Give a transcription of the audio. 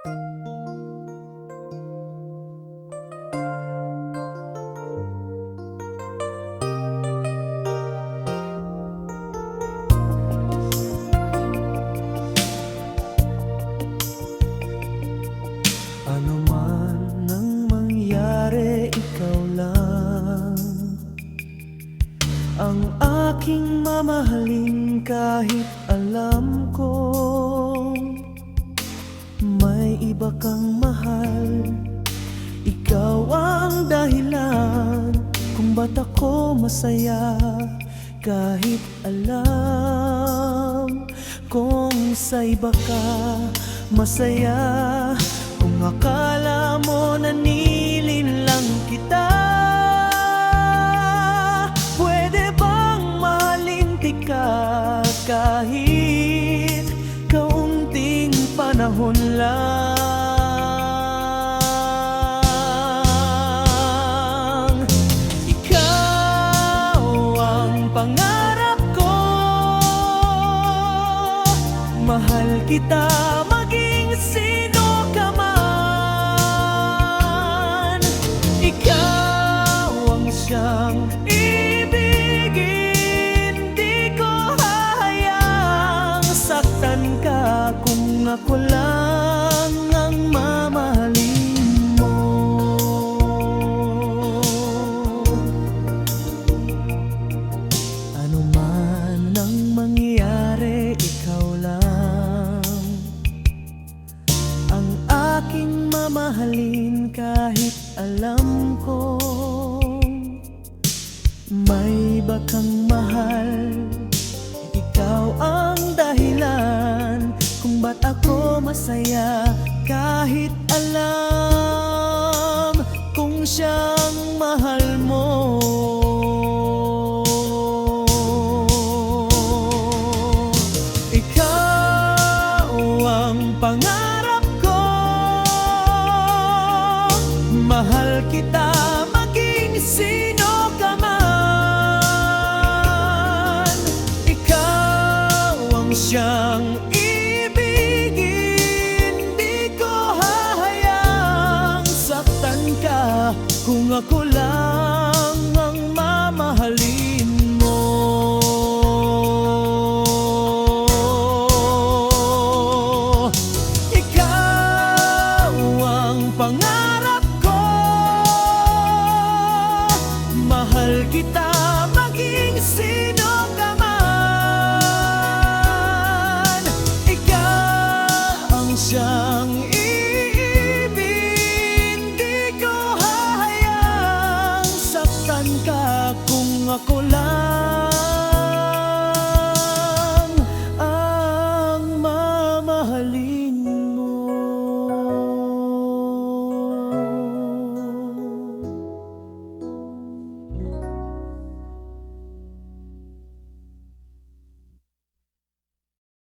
Ano man ang mangyari, ikaw lang ang aking mamahalin. Kahit alam ko may iba kang mahal, ikaw ang dahilan kung ba't ako masaya. Kahit alam kung sa iba ka masaya, kung akala mo nanilin lang kita, pwede bang mahalin ka kahit kaunting panahon lang? Ikaw ang pangarap ko, mahal kita maging sino ka man. Ikaw ang siyang ibigin, di ko hahayang saktan ka kung ako lang ang mamahalin mo. Ano man ang mangyari, ikaw lang ang aking mamahalin. Kahit alam ko may iba kang mahal, ikaw ang dahilan kung ba't ako masaya. Kahit alam kung siyang mahal mo, ikaw ang pangarap ko, mahal kita maging sino ka man. Ikaw ang siyang ibigin, di ko hahayang saktan ka kung ako lang ang mamahalin mo. Ikaw ang pangarap ko, mahal kita maging sino ka man. Ikaw ang siyang iibigin, di ko hahayang saktan ka kung ako lang